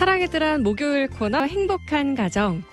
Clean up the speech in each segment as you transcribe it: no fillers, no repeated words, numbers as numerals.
사랑의 뜰한 목요일 코너 행복한 가정.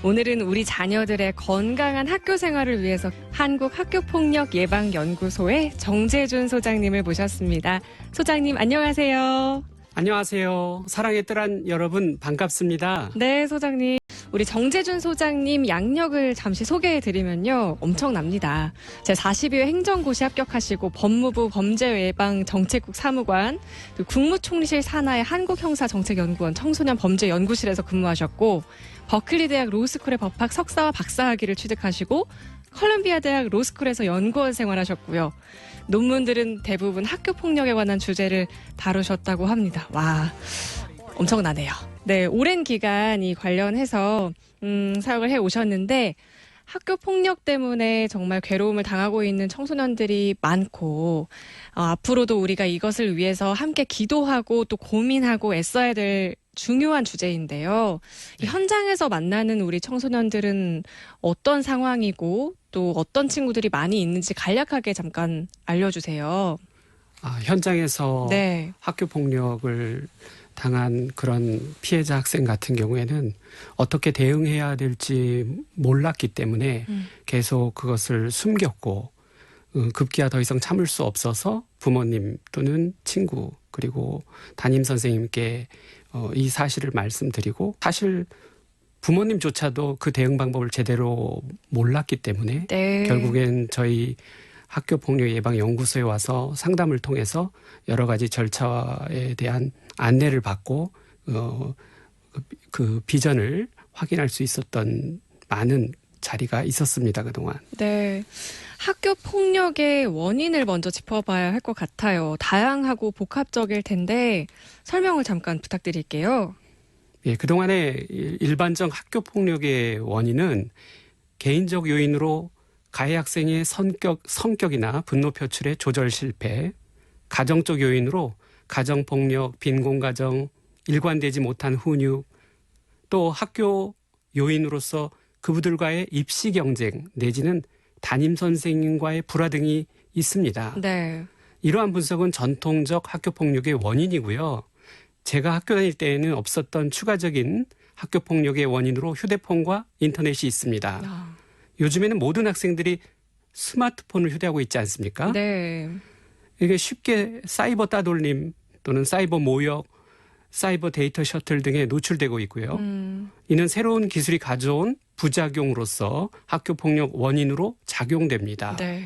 오늘은 우리 자녀들의 건강한 학교 생활을 위해서 한국학교폭력예방연구소의 정재준 소장님을 모셨습니다. 소장님 안녕하세요. 안녕하세요. 사랑의 뜰한 여러분 반갑습니다. 네, 소장님. 우리 정재준 소장님 양력을 잠시 소개해드리면요. 엄청납니다. 제42회 행정고시 합격하시고 법무부 범죄예방정책국 사무관, 국무총리실 산하의 한국형사정책연구원 청소년 범죄연구실에서 근무하셨고, 버클리대학 로스쿨의 법학 석사와 박사학위를 취득하시고 컬럼비아 대학 로스쿨에서 연구원 생활하셨고요. 논문들은 대부분 학교폭력에 관한 주제를 다루셨다고 합니다. 와, 엄청나네요. 네, 오랜 기간 이 관련해서 사역을 해오셨는데 학교폭력 때문에 정말 괴로움을 당하고 있는 청소년들이 많고 앞으로도 우리가 이것을 위해서 함께 기도하고 또 고민하고 애써야 될 중요한 주제인데요. 이 현장에서 만나는 우리 청소년들은 어떤 상황이고 또 어떤 친구들이 많이 있는지 간략하게 잠깐 알려주세요. 현장에서 네. 학교 폭력을 당한 그런 피해자 학생 같은 경우에는 어떻게 대응해야 될지 몰랐기 때문에 계속 그것을 숨겼고 급기야 더 이상 참을 수 없어서 부모님 또는 친구 그리고 담임 선생님께 이 사실을 말씀드리고 사실 부모님조차도 그 대응 방법을 제대로 몰랐기 때문에 네. 결국엔 저희 학교폭력예방연구소에 와서 상담을 통해서 여러 가지 절차에 대한 안내를 받고 그 비전을 확인할 수 있었던 많은 자리가 있었습니다, 그동안. 네. 학교 폭력의 원인을 먼저 짚어봐야 할 것 같아요. 다양하고 복합적일 텐데 설명을 잠깐 부탁드릴게요. 예, 그동안의 일반적 학교 폭력의 원인은 개인적 요인으로 가해 학생의 성격이나 분노 표출의 조절 실패, 가정적 요인으로 가정폭력, 빈곤가정, 일관되지 못한 훈육, 또 학교 요인으로서 그분들과의 입시 경쟁 내지는 담임 선생님과의 불화 등이 있습니다. 네. 이러한 분석은 전통적 학교폭력의 원인이고요. 제가 학교 다닐 때에는 없었던 추가적인 학교폭력의 원인으로 휴대폰과 인터넷이 있습니다. 요즘에는 모든 학생들이 스마트폰을 휴대하고 있지 않습니까? 네. 이게 쉽게 사이버 따돌림 또는 사이버 모욕, 사이버 데이터 셔틀 등에 노출되고 있고요. 이는 새로운 기술이 가져온 부작용으로서 학교폭력 원인으로 작용됩니다. 네.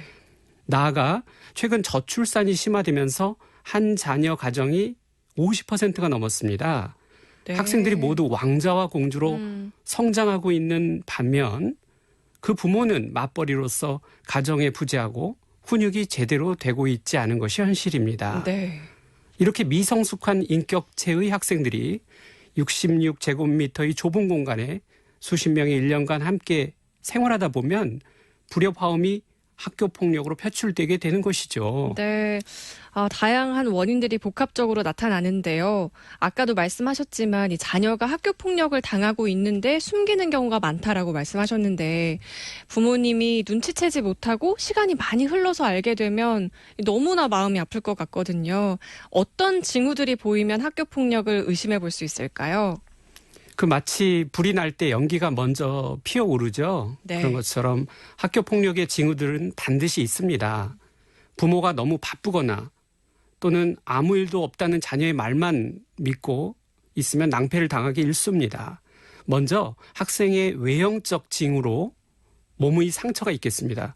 나아가 최근 저출산이 심화되면서 한 자녀 가정이 50%가 넘었습니다. 네. 학생들이 모두 왕자와 공주로 성장하고 있는 반면 그 부모는 맞벌이로서 가정에 부재하고 훈육이 제대로 되고 있지 않은 것이 현실입니다. 네. 이렇게 미성숙한 인격체의 학생들이 66제곱미터의 좁은 공간에 수십 명이 1년간 함께 생활하다 보면 불협화음이 학교폭력으로 표출되게 되는 것이죠. 네. 다양한 원인들이 복합적으로 나타나는데요. 아까도 말씀하셨지만 이 자녀가 학교 폭력을 당하고 있는데 숨기는 경우가 많다라고 말씀하셨는데 부모님이 눈치채지 못하고 시간이 많이 흘러서 알게 되면 너무나 마음이 아플 것 같거든요. 어떤 징후들이 보이면 학교 폭력을 의심해 볼 수 있을까요? 마치 불이 날 때 연기가 먼저 피어오르죠. 네. 그런 것처럼 학교폭력의 징후들은 반드시 있습니다. 부모가 너무 바쁘거나 또는 아무 일도 없다는 자녀의 말만 믿고 있으면 낭패를 당하기 일쑤입니다. 먼저 학생의 외형적 징후로 몸의 상처가 있겠습니다.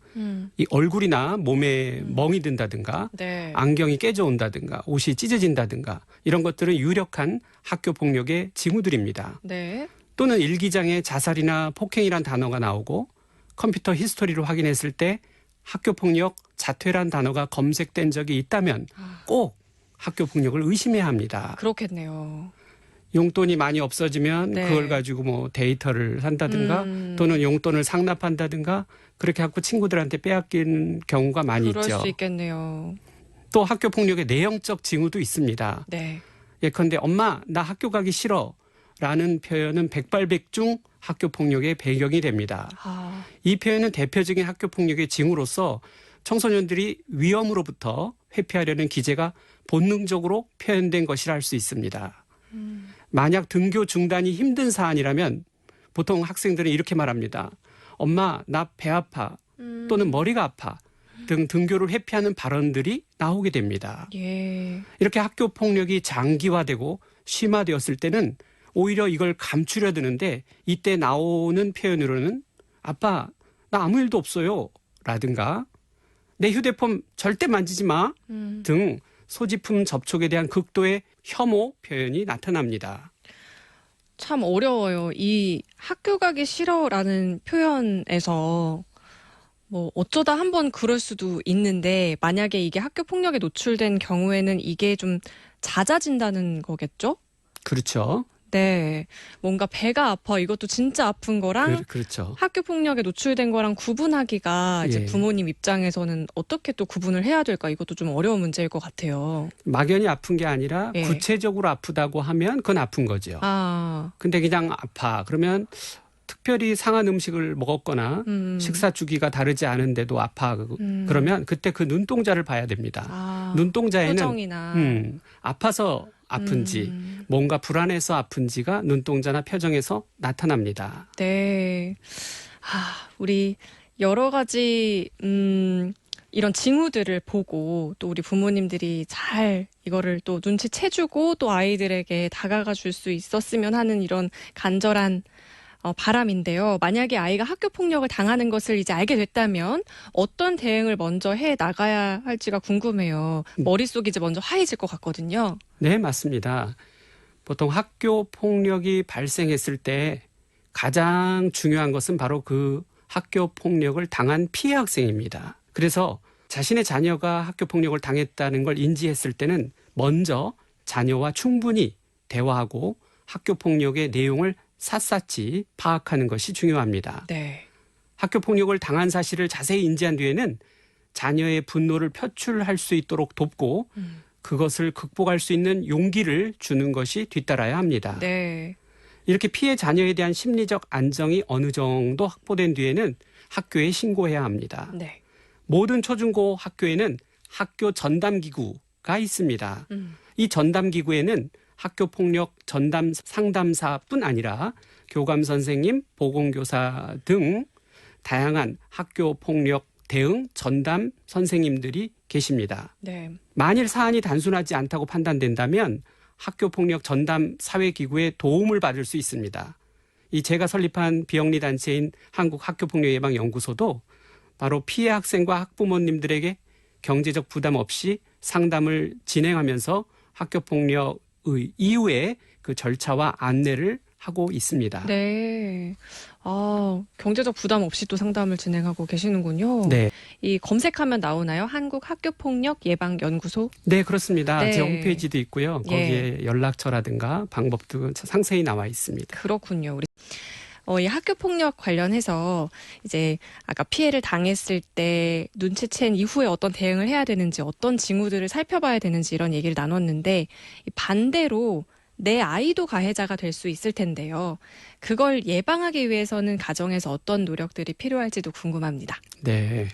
이 얼굴이나 몸에 멍이 든다든가 네. 안경이 깨져온다든가 옷이 찢어진다든가 이런 것들은 유력한 학교폭력의 징후들입니다. 네. 또는 일기장에 자살이나 폭행이란 단어가 나오고 컴퓨터 히스토리를 확인했을 때 학교폭력, 자퇴란 단어가 검색된 적이 있다면 꼭 학교폭력을 의심해야 합니다. 그렇겠네요. 용돈이 많이 없어지면 네. 그걸 가지고 뭐 데이터를 산다든가 또는 용돈을 상납한다든가 그렇게 하고 친구들한테 빼앗기는 경우가 많이 그럴 있죠. 수 있겠네요. 또 학교폭력의 내용적 징후도 있습니다. 네. 예컨대 엄마 나 학교 가기 싫어 라는 표현은 백발백중 학교폭력의 배경이 됩니다. 이 표현은 대표적인 학교폭력의 징후로서 청소년들이 위험으로부터 회피하려는 기제가 본능적으로 표현된 것이라 할 수 있습니다. 만약 등교 중단이 힘든 사안이라면 보통 학생들은 이렇게 말합니다. 엄마, 나 배 아파 또는 머리가 아파 등 등교를 회피하는 발언들이 나오게 됩니다. 예. 이렇게 학교 폭력이 장기화되고 심화되었을 때는 오히려 이걸 감추려 드는데 이때 나오는 표현으로는 아빠, 나 아무 일도 없어요 라든가 내 휴대폰 절대 만지지 마 등 소지품 접촉에 대한 극도의 혐오 표현이 나타납니다. 참 어려워요. 이 학교 가기 싫어라는 표현에서 뭐 어쩌다 한번 그럴 수도 있는데 만약에 이게 학교 폭력에 노출된 경우에는 이게 좀 잦아진다는 거겠죠? 그렇죠. 네. 뭔가 배가 아파 이것도 진짜 아픈 거랑 그렇죠. 학교 폭력에 노출된 거랑 구분하기가 이제 예. 부모님 입장에서는 어떻게 또 구분을 해야 될까 이것도 좀 어려운 문제일 것 같아요. 막연히 아픈 게 아니라 예. 구체적으로 아프다고 하면 그건 아픈 거죠. 아, 근데 그냥 아파. 그러면 특별히 상한 음식을 먹었거나 식사 주기가 다르지 않은데도 아파. 그러면 그때 그 눈동자를 봐야 됩니다. 아, 눈동자에는 표정이나 아파서 아픈지 뭔가 불안해서 아픈지가 눈동자나 표정에서 나타납니다. 네. 우리 여러 가지 이런 징후들을 보고 또 우리 부모님들이 잘 이거를 또 눈치채주고 또 아이들에게 다가가 줄 수 있었으면 하는 이런 간절한 바람인데요. 만약에 아이가 학교 폭력을 당하는 것을 이제 알게 됐다면 어떤 대응을 먼저 해 나가야 할지가 궁금해요. 머릿속이 이제 먼저 하얘질 것 같거든요. 네, 맞습니다. 보통 학교 폭력이 발생했을 때 가장 중요한 것은 바로 그 학교 폭력을 당한 피해 학생입니다. 그래서 자신의 자녀가 학교 폭력을 당했다는 걸 인지했을 때는 먼저 자녀와 충분히 대화하고 학교 폭력의 내용을 샅샅이 파악하는 것이 중요합니다. 네. 학교 폭력을 당한 사실을 자세히 인지한 뒤에는 자녀의 분노를 표출할 수 있도록 돕고 그것을 극복할 수 있는 용기를 주는 것이 뒤따라야 합니다. 네. 이렇게 피해 자녀에 대한 심리적 안정이 어느 정도 확보된 뒤에는 학교에 신고해야 합니다. 네. 모든 초중고 학교에는 학교 전담기구가 있습니다. 이 전담기구에는 학교폭력 전담 상담사뿐 아니라 교감 선생님, 보건교사 등 다양한 학교폭력 대응 전담 선생님들이 계십니다. 네. 만일 사안이 단순하지 않다고 판단된다면 학교폭력 전담 사회기구의 도움을 받을 수 있습니다. 이 제가 설립한 비영리 단체인 한국학교폭력예방연구소도 바로 피해 학생과 학부모님들에게 경제적 부담 없이 상담을 진행하면서 학교폭력의 이후에 그 절차와 안내를 하고 있습니다. 네. 경제적 부담 없이 또 상담을 진행하고 계시는군요. 네. 이 검색하면 나오나요? 한국학교폭력예방연구소? 네, 그렇습니다. 네. 제 홈페이지도 있고요. 거기에 예. 연락처라든가 방법도 상세히 나와 있습니다. 그렇군요. 우리 이 학교 폭력 관련해서 이제 아까 피해를 당했을 때 눈치챈 이후에 어떤 대응을 해야 되는지 어떤 징후들을 살펴봐야 되는지 이런 얘기를 나눴는데 반대로 내 아이도 가해자가 될 수 있을 텐데요. 그걸 예방하기 위해서는 가정에서 어떤 노력들이 필요할지도 궁금합니다. 네.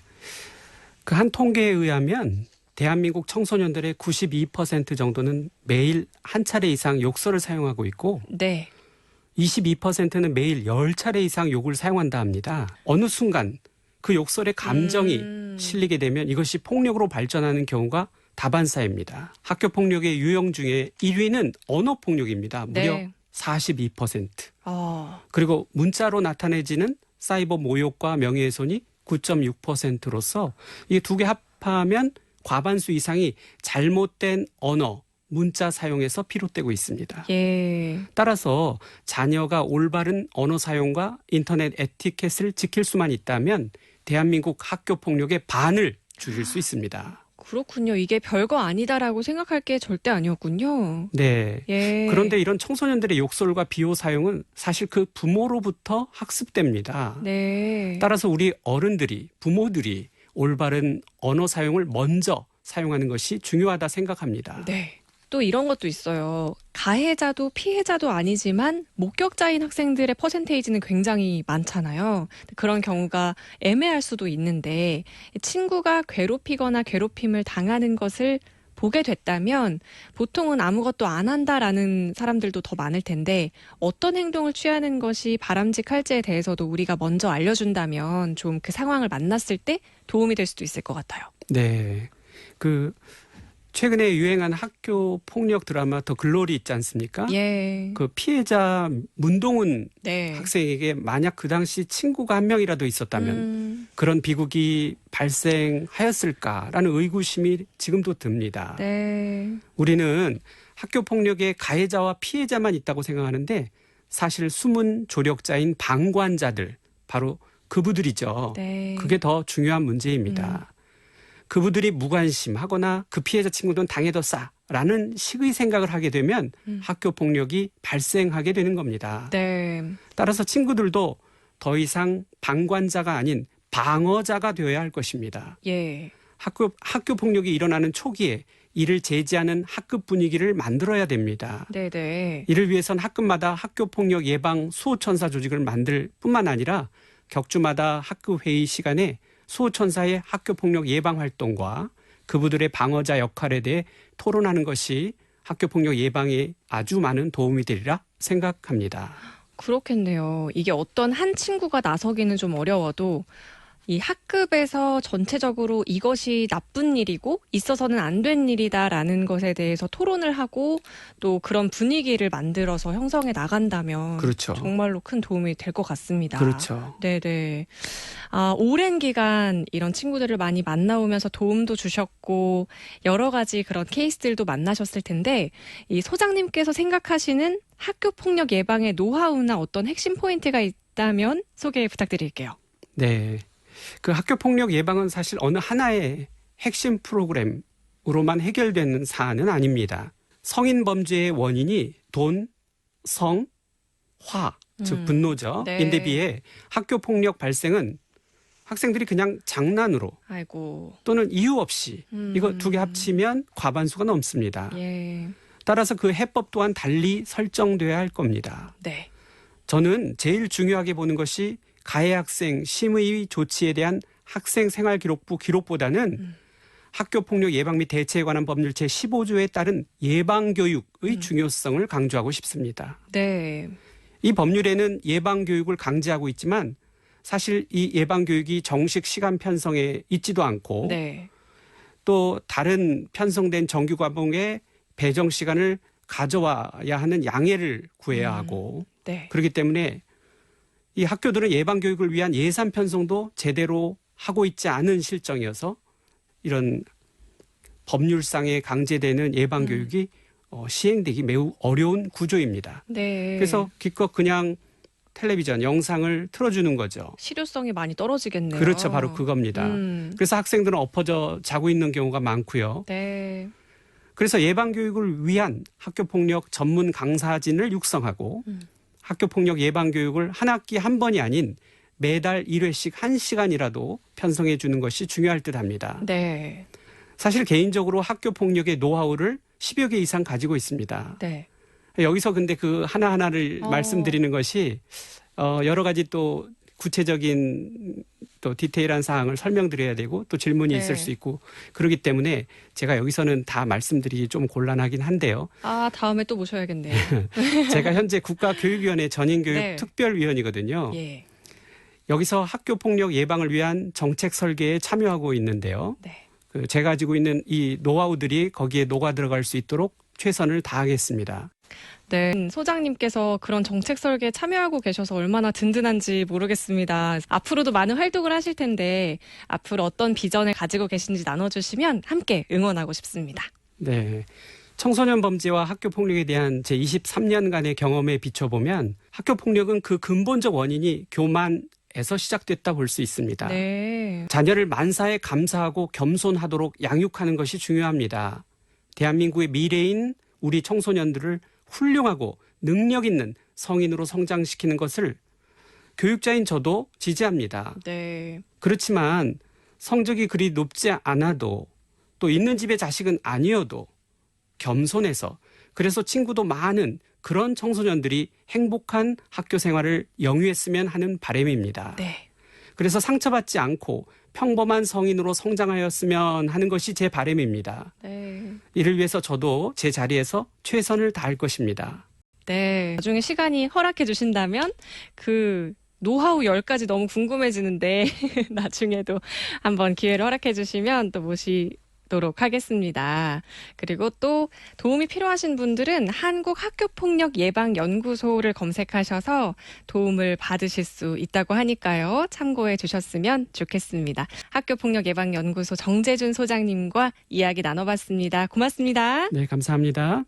그 한 통계에 의하면 대한민국 청소년들의 92% 정도는 매일 한 차례 이상 욕설을 사용하고 있고 네. 22%는 매일 10차례 이상 욕을 사용한다 합니다. 어느 순간 그 욕설의 감정이 실리게 되면 이것이 폭력으로 발전하는 경우가 다반사입니다. 학교 폭력의 유형 중에 1위는 언어 폭력입니다. 무려 네. 42%. 어, 그리고 문자로 나타내지는 사이버 모욕과 명예훼손이 9.6%로서 이 두 개 합하면 과반수 이상이 잘못된 언어, 문자 사용에서 비롯되고 있습니다. 예. 따라서 자녀가 올바른 언어 사용과 인터넷 에티켓을 지킬 수만 있다면 대한민국 학교 폭력의 반을 줄일 수 있습니다. 그렇군요. 이게 별거 아니다라고 생각할 게 절대 아니었군요. 네. 예. 그런데 이런 청소년들의 욕설과 비호 사용은 사실 그 부모로부터 학습됩니다. 네. 따라서 우리 어른들이, 부모들이 올바른 언어 사용을 먼저 사용하는 것이 중요하다 생각합니다. 네. 또 이런 것도 있어요. 가해자도 피해자도 아니지만 목격자인 학생들의 퍼센테이지는 굉장히 많잖아요. 그런 경우가 애매할 수도 있는데 친구가 괴롭히거나 괴롭힘을 당하는 것을 보게 됐다면 보통은 아무것도 안 한다라는 사람들도 더 많을 텐데 어떤 행동을 취하는 것이 바람직할지에 대해서도 우리가 먼저 알려준다면 좀 그 상황을 만났을 때 도움이 될 수도 있을 것 같아요. 네. 최근에 유행한 학교 폭력 드라마 더 글로리 있지 않습니까? 예. 그 피해자 문동은 네. 학생에게 만약 그 당시 친구가 한 명이라도 있었다면 그런 비극이 발생하였을까라는 의구심이 지금도 듭니다. 네. 우리는 학교 폭력의 가해자와 피해자만 있다고 생각하는데 사실 숨은 조력자인 방관자들 바로 그부들이죠. 네. 그게 더 중요한 문제입니다. 그부들이 무관심하거나 그 피해자 친구들은 당해도 싸라는 식의 생각을 하게 되면 학교 폭력이 발생하게 되는 겁니다. 네. 따라서 친구들도 더 이상 방관자가 아닌 방어자가 되어야 할 것입니다. 예. 학교 폭력이 일어나는 초기에 이를 제지하는 학급 분위기를 만들어야 됩니다. 네네. 이를 위해선 학급마다 학교 폭력 예방 수호천사 조직을 만들 뿐만 아니라 격주마다 학급 회의 시간에 수호천사의 학교폭력 예방 활동과 그부들의 방어자 역할에 대해 토론하는 것이 학교폭력 예방에 아주 많은 도움이 되리라 생각합니다. 그렇겠네요. 이게 어떤 한 친구가 나서기는 좀 어려워도 이 학급에서 전체적으로 이것이 나쁜 일이고 있어서는 안 된 일이다라는 것에 대해서 토론을 하고 또 그런 분위기를 만들어서 형성해 나간다면 그렇죠. 정말로 큰 도움이 될 것 같습니다. 그렇죠. 네네. 오랜 기간 이런 친구들을 많이 만나오면서 도움도 주셨고 여러 가지 그런 케이스들도 만나셨을 텐데 이 소장님께서 생각하시는 학교 폭력 예방의 노하우나 어떤 핵심 포인트가 있다면 소개 부탁드릴게요. 네. 그 학교 폭력 예방은 사실 어느 하나의 핵심 프로그램으로만 해결되는 사안은 아닙니다. 성인 범죄의 원인이 돈, 성, 화, 즉 분노죠. 네. 인데 비해 학교 폭력 발생은 학생들이 그냥 장난으로 아이고. 또는 이유 없이 이거 두 개 합치면 과반수가 넘습니다. 예. 따라서 그 해법 또한 달리 설정돼야 할 겁니다. 네. 저는 제일 중요하게 보는 것이 가해 학생 심의 조치에 대한 학생 생활기록부 기록보다는 학교폭력 예방 및 대처에 관한 법률 제15조에 따른 예방교육의 중요성을 강조하고 싶습니다. 네. 이 법률에는 예방교육을 강제하고 있지만 사실 이 예방교육이 정식 시간 편성에 있지도 않고 네. 또 다른 편성된 정규 과목의 배정 시간을 가져와야 하는 양해를 구해야 하고 네. 그렇기 때문에 이 학교들은 예방교육을 위한 예산 편성도 제대로 하고 있지 않은 실정이어서 이런 법률상에 강제되는 예방교육이 시행되기 매우 어려운 구조입니다. 네. 그래서 기껏 그냥 텔레비전 영상을 틀어주는 거죠. 실효성이 많이 떨어지겠네요. 그렇죠. 바로 그겁니다. 그래서 학생들은 엎어져 자고 있는 경우가 많고요. 네. 그래서 예방교육을 위한 학교폭력 전문 강사진을 육성하고 학교폭력 예방교육을 한 학기 한 번이 아닌 매달 1회씩 1시간이라도 편성해 주는 것이 중요할 듯합니다. 네. 사실 개인적으로 학교폭력의 노하우를 10여 개 이상 가지고 있습니다. 네. 여기서 근데 그 하나하나를 말씀드리는 것이 여러 가지 또 구체적인 또 디테일한 사항을 설명드려야 되고 또 질문이 네. 있을 수 있고 그렇기 때문에 제가 여기서는 다 말씀드리기 좀 곤란하긴 한데요. 다음에 또 모셔야겠네요. 제가 현재 국가교육위원회 전인교육 네. 특별위원이거든요. 예. 여기서 학교폭력 예방을 위한 정책 설계에 참여하고 있는데요. 네. 제가 가지고 있는 이 노하우들이 거기에 녹아 들어갈 수 있도록 최선을 다하겠습니다. 네. 소장님께서 그런 정책 설계에 참여하고 계셔서 얼마나 든든한지 모르겠습니다. 앞으로도 많은 활동을 하실 텐데 앞으로 어떤 비전을 가지고 계신지 나눠주시면 함께 응원하고 싶습니다. 네. 청소년 범죄와 학교 폭력에 대한 제 23년간의 경험에 비춰보면 학교 폭력은 그 근본적 원인이 교만에서 시작됐다 볼 수 있습니다. 네. 자녀를 만사에 감사하고 겸손하도록 양육하는 것이 중요합니다. 대한민국의 미래인 우리 청소년들을 훌륭하고 능력 있는 성인으로 성장시키는 것을 교육자인 저도 지지합니다. 네. 그렇지만 성적이 그리 높지 않아도 또 있는 집의 자식은 아니어도 겸손해서 그래서 친구도 많은 그런 청소년들이 행복한 학교 생활을 영위했으면 하는 바람입니다. 네. 그래서 상처받지 않고 평범한 성인으로 성장하였으면 하는 것이 제 바람입니다. 네. 이를 위해서 저도 제 자리에서 최선을 다할 것입니다. 네. 나중에 시간이 허락해 주신다면 그 노하우 10가지 너무 궁금해지는데 나중에도 한번 기회를 허락해 주시면 또 모시도록 하겠습니다. 그리고 또 도움이 필요하신 분들은 한국학교폭력예방연구소를 검색하셔서 도움을 받으실 수 있다고 하니까요. 참고해 주셨으면 좋겠습니다. 학교폭력예방연구소 정재준 소장님과 이야기 나눠봤습니다. 고맙습니다. 네, 감사합니다.